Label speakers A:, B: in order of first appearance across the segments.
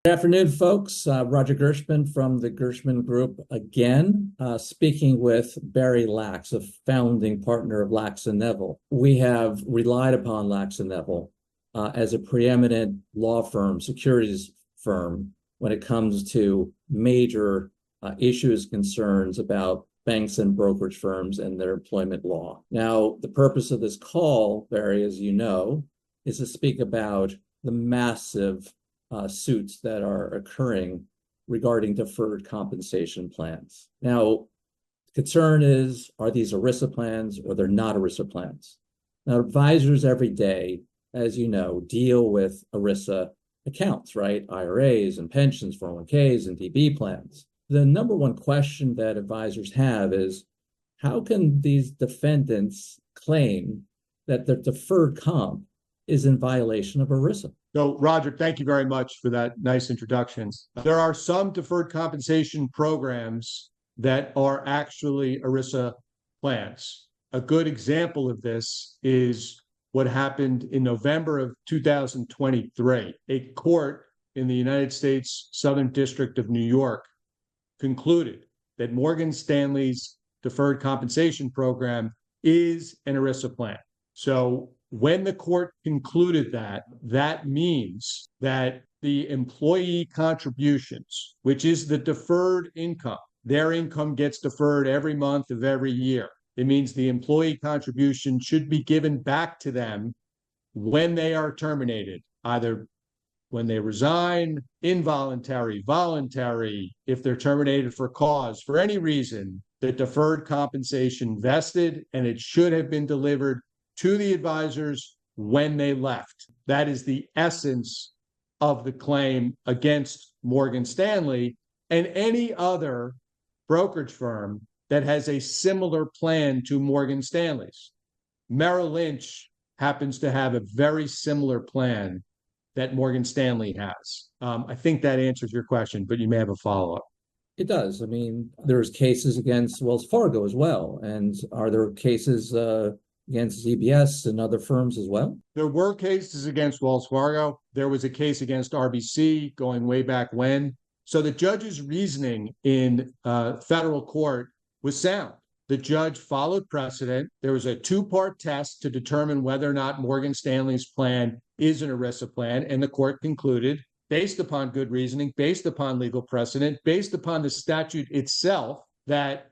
A: Good afternoon, folks. Roger Gershman from the Gershman Group again, speaking with Barry Lax, a founding partner of Lax Neville. We have relied upon Lax Neville as a preeminent law firm, securities firm, when it comes to major issues, concerns about banks and brokerage firms and their employment law. Now, the purpose of this call, Barry, as you know, is to speak about the massive suits that are occurring regarding deferred compensation plans. Now, the concern is, are these ERISA plans or they're not ERISA plans? Now, advisors every day, as you know, deal with ERISA accounts, right? IRAs and pensions, 401ks and DB plans. The number one question that advisors have is, how can these defendants claim that their deferred comp is in violation of ERISA?
B: So, Roger, thank you very much for that nice introduction. There are some deferred compensation programs that are actually ERISA plans. A good example of this is what happened in November of 2023. A court in the United States Southern District of New York concluded that Morgan Stanley's deferred compensation program is an ERISA plan. So when the court concluded that, that means that the employee contributions, which is the deferred income, their income gets deferred every month of every year. It means the employee contribution should be given back to them when they are terminated, either when they resign, involuntary, voluntary, if they're terminated for cause, for any reason, the deferred compensation vested, and it should have been delivered to the advisors when they left. That is the essence of the claim against Morgan Stanley and any other brokerage firm that has a similar plan to Morgan Stanley's. Merrill Lynch happens to have a very similar plan that Morgan Stanley has. I think that answers your question, but you may have a follow-up.
A: It does. I mean, there's cases against Wells Fargo as well. And are there cases against ZBS and other firms as well?
B: There were cases against Wells Fargo. There was a case against RBC going way back when. So the judge's reasoning in federal court was sound. The judge followed precedent. There was a two-part test to determine whether or not Morgan Stanley's plan is an ERISA plan, and the court concluded, based upon good reasoning, based upon legal precedent, based upon the statute itself, that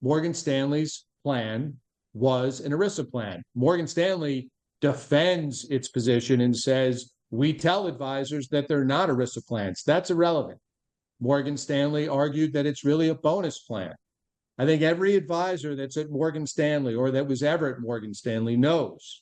B: Morgan Stanley's plan was an ERISA plan. Morgan Stanley defends its position and says, we tell advisors that they're not ERISA plans. That's irrelevant. Morgan Stanley argued that it's really a bonus plan. I think every advisor that's at Morgan Stanley or that was ever at Morgan Stanley knows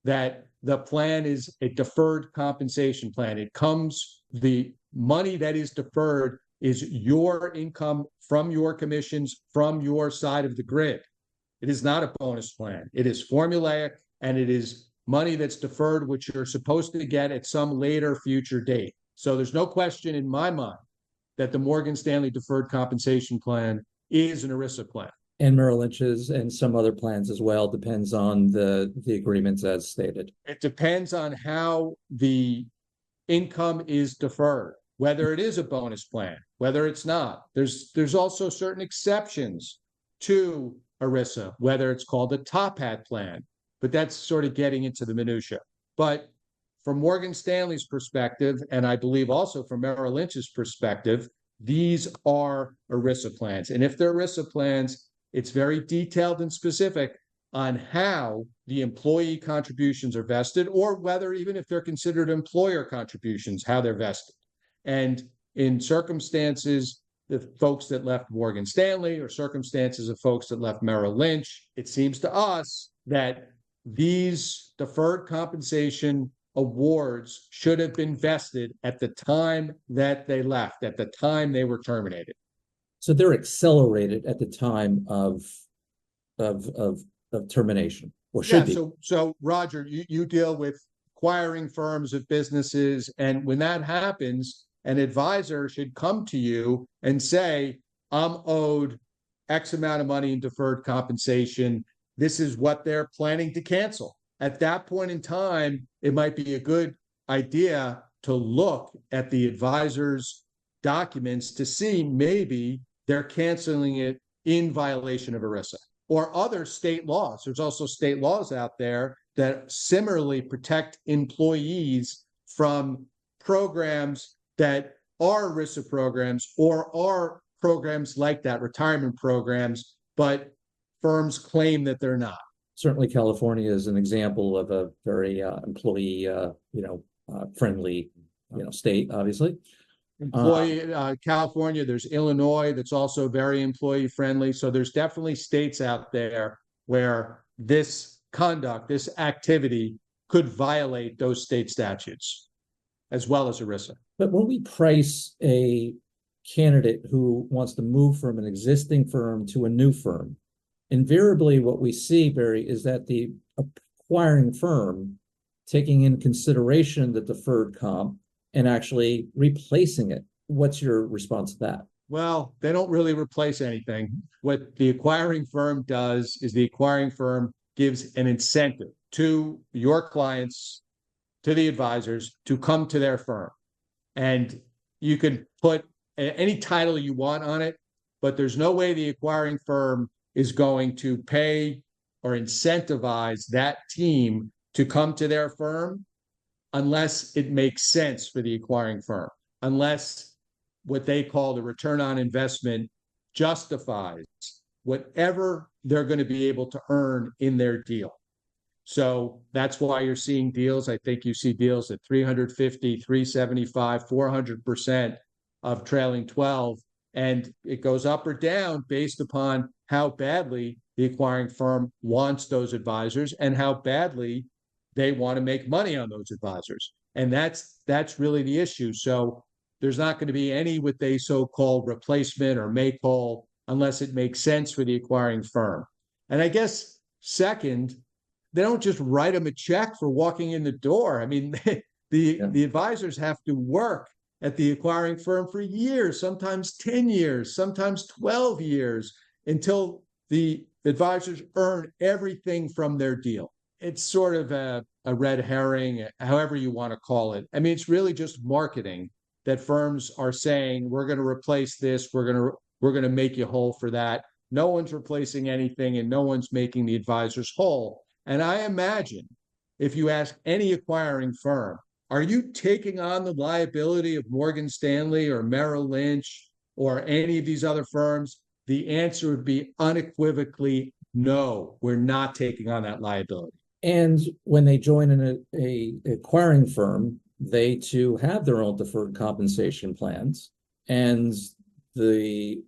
B: that the plan is a deferred compensation plan. It comes, the money that is deferred is your income from your commissions from your side of the grid. It is not a bonus plan. It is formulaic, and it is money that's deferred, which you're supposed to get at some later future date. So there's no question in my mind that the Morgan Stanley deferred compensation plan is an ERISA plan.
A: And Merrill Lynch's and some other plans as well, depends on the agreements as stated.
B: It depends on how the income is deferred, whether it is a bonus plan, whether it's not. There's also certain exceptions to ERISA, whether it's called a top hat plan, but that's sort of getting into the minutia. But from Morgan Stanley's perspective, and I believe also from Merrill Lynch's perspective, these are ERISA plans. And if they're ERISA plans, it's very detailed and specific on how the employee contributions are vested, or whether even if they're considered employer contributions, how they're vested. And in circumstances, the folks that left Morgan Stanley or circumstances of folks that left Merrill Lynch, it seems to us that these deferred compensation awards should have been vested at the time that they left, at the time they were terminated.
A: So they're accelerated at the time of termination, or should be.
B: So Roger, you deal with acquiring firms of businesses, and when that happens, an advisor should come to you and say, I'm owed X amount of money in deferred compensation. this is what they're planning to cancel. At that point in time, it might be a good idea to look at the advisor's documents to see maybe they're canceling it in violation of ERISA or other state laws. There's also state laws out there that similarly protect employees from programs that are ERISA programs or are programs like that, retirement programs, but firms claim that they're not.
A: Certainly, California is an example of a very employee, friendly, state, obviously.
B: California, there's Illinois that's also very employee friendly. So there's definitely states out there where this conduct, this activity could violate those state statutes as well as ERISA.
A: But when we price a candidate who wants to move from an existing firm to a new firm, invariably what we see, Barry, is that the acquiring firm taking in consideration the deferred comp and actually replacing it. What's your response to that?
B: Well, they don't really replace anything. What the acquiring firm does is the acquiring firm gives an incentive to your clients, to the advisors, to come to their firm. And you can put any title you want on it, but there's no way the acquiring firm is going to pay or incentivize that team to come to their firm unless it makes sense for the acquiring firm, unless what they call the return on investment justifies whatever they're going to be able to earn in their deal. So that's why you're seeing deals. I think you see deals at 350, 375, 400% of trailing 12. And it goes up or down based upon how badly the acquiring firm wants those advisors and how badly they want to make money on those advisors. And that's really the issue. So there's not going to be any what they so-called replacement or make whole unless it makes sense for the acquiring firm. And I guess second, they don't just write them a check for walking in the door. I mean, the advisors have to work at the acquiring firm for years, sometimes 10 years, sometimes 12 years, until the advisors earn everything from their deal. It's sort of a red herring, however you want to call it. I mean, it's really just marketing that firms are saying, we're going to replace this, we're going to make you whole for that. No one's replacing anything and no one's making the advisors whole. And I imagine if you ask any acquiring firm, are you taking on the liability of Morgan Stanley or Merrill Lynch or any of these other firms? The answer would be unequivocally no, we're not taking on that liability.
A: And when they join in a acquiring firm, they too have their own deferred compensation plans, and the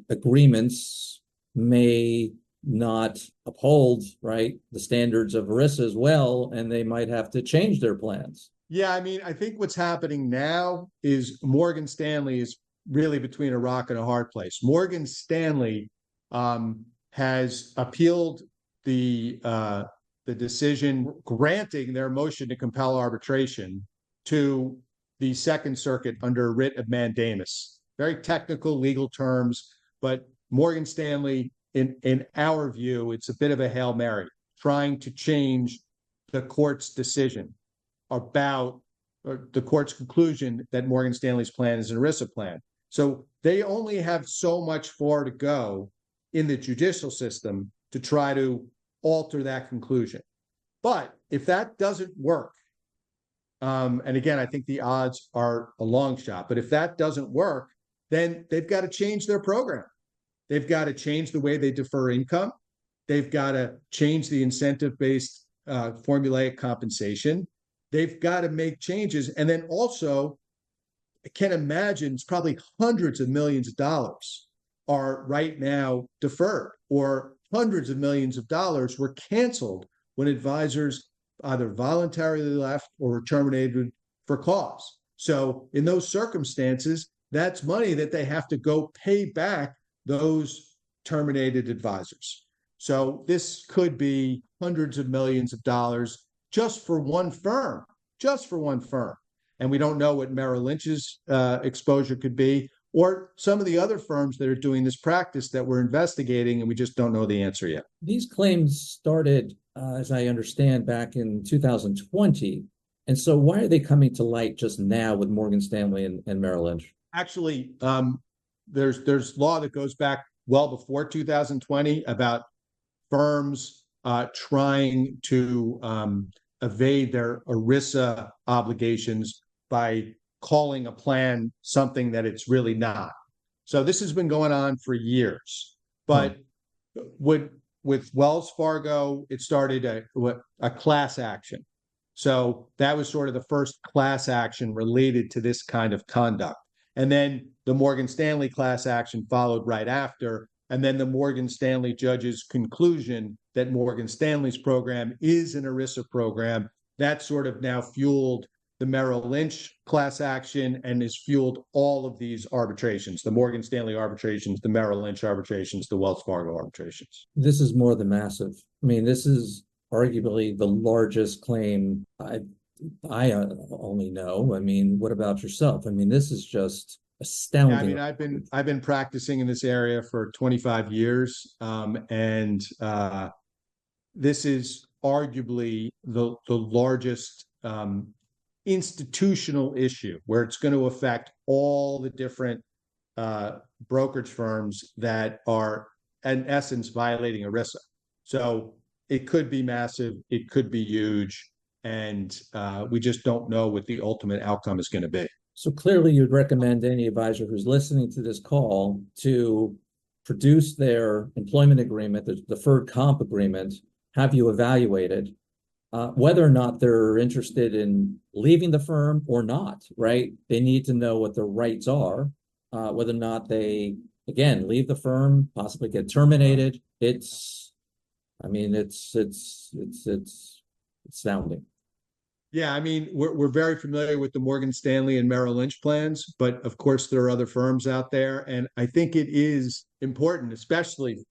A: agreements may not uphold, right, the standards of ERISA as well, and they might have to change their plans.
B: Yeah, I mean, I think what's happening now is Morgan Stanley is really between a rock and a hard place. Morgan Stanley has appealed the decision granting their motion to compel arbitration to the Second Circuit under a writ of mandamus. Very technical legal terms, but Morgan Stanley, in our view, it's a bit of a Hail Mary, trying to change the court's decision about the court's conclusion that Morgan Stanley's plan is an ERISA plan. So they only have so much far to go in the judicial system to try to alter that conclusion. But if that doesn't work, and again, I think the odds are a long shot, but if that doesn't work, then they've got to change their program. They've got to change the way they defer income. They've got to change the incentive-based formulaic compensation. They've got to make changes. And then also, I can imagine it's probably hundreds of millions of dollars are right now deferred, or hundreds of millions of dollars were canceled when advisors either voluntarily left or were terminated for cause. So in those circumstances, that's money that they have to go pay back those terminated advisors. So this could be hundreds of millions of dollars just for one firm, just for one firm. And we don't know what Merrill Lynch's exposure could be. or some of the other firms that are doing this practice that we're investigating, and we just don't know the answer yet.
A: These claims started, as I understand, back in 2020. And so why are they coming to light just now with Morgan Stanley and Merrill Lynch?
B: Actually, there's law that goes back well before 2020 about firms trying to evade their ERISA obligations by calling a plan something that it's really not. So this has been going on for years. But with Wells Fargo, it started a class action. So that was sort of the first class action related to this kind of conduct. And then the Morgan Stanley class action followed right after. And then the Morgan Stanley judge's conclusion that Morgan Stanley's program is an ERISA program, that sort of now fueled the Merrill Lynch class action and has fueled all of these arbitrations, the Morgan Stanley arbitrations, the Merrill Lynch arbitrations, the Wells Fargo arbitrations.
A: This is more than massive. I mean, this is arguably the largest claim I only know. I mean, what about yourself? I mean, this is just astounding.
B: Yeah, I mean, I've been practicing in this area for 25 years, and this is arguably the largest institutional issue where it's going to affect all the different brokerage firms that are, in essence, violating ERISA. So it could be massive, it could be huge, and we just don't know what the ultimate outcome is going to be.
A: So clearly you'd recommend any advisor who's listening to this call to produce their employment agreement, the deferred comp agreement, have you evaluated whether or not they're interested in leaving the firm or not, right? They need to know what their rights are, whether or not they, again, leave the firm, possibly get terminated. It's astounding.
B: Yeah, I mean, we're very familiar with the Morgan Stanley and Merrill Lynch plans, but of course there are other firms out there, and I think it is important, especially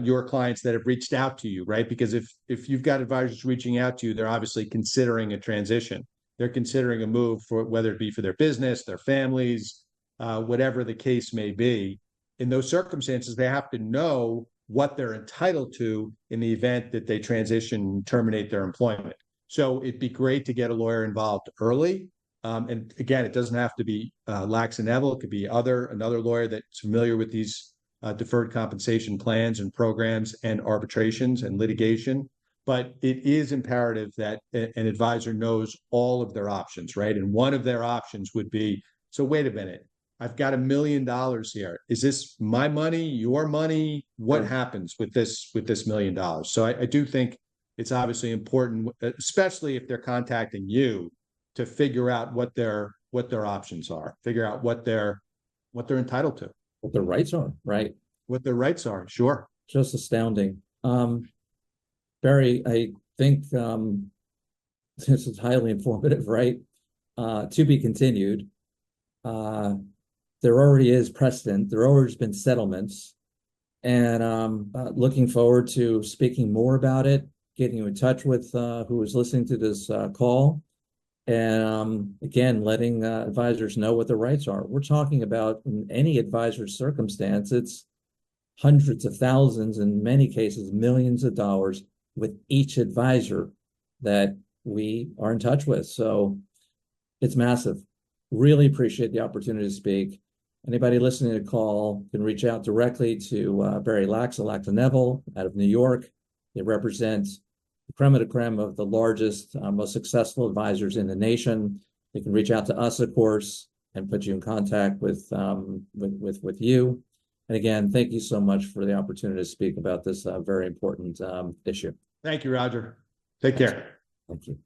B: your clients that have reached out to you, right? Because if you've got advisors reaching out to you, they're obviously considering a transition. They're considering a move, for whether it be for their business, their families, whatever the case may be. In those circumstances, they have to know what they're entitled to in the event that they transition and terminate their employment. So it'd be great to get a lawyer involved early. And again, it doesn't have to be Lax Neville. It could be another lawyer that's familiar with these deferred compensation plans and programs and arbitrations and litigation. But it is imperative that an advisor knows all of their options, right? And one of their options would be, so wait a minute, I've got $1 million here. Is this my money, your money? What happens with this $1 million? So I do think it's obviously important, especially if they're contacting you, to figure out what their options are, figure out what they're entitled to.
A: What their rights are, right?
B: What their rights are, sure.
A: Just astounding. Barry, I think this is highly informative, right? To be continued. There already is precedent. There already has been settlements. And looking forward to speaking more about it, getting you in touch with who is listening to this call. And again, letting advisors know what their rights are. We're talking about, in any advisor's circumstance, it's hundreds of thousands, in many cases, millions of dollars with each advisor that we are in touch with. So it's massive. Really appreciate the opportunity to speak. Anybody listening to the call can reach out directly to Barry Lax Neville out of New York. They represent the creme de la creme of the largest, most successful advisors in the nation. They can reach out to us, of course, and put you in contact with you. And again, thank you so much for the opportunity to speak about this very important issue.
B: Thank you, Roger. Take care.
A: Thank you.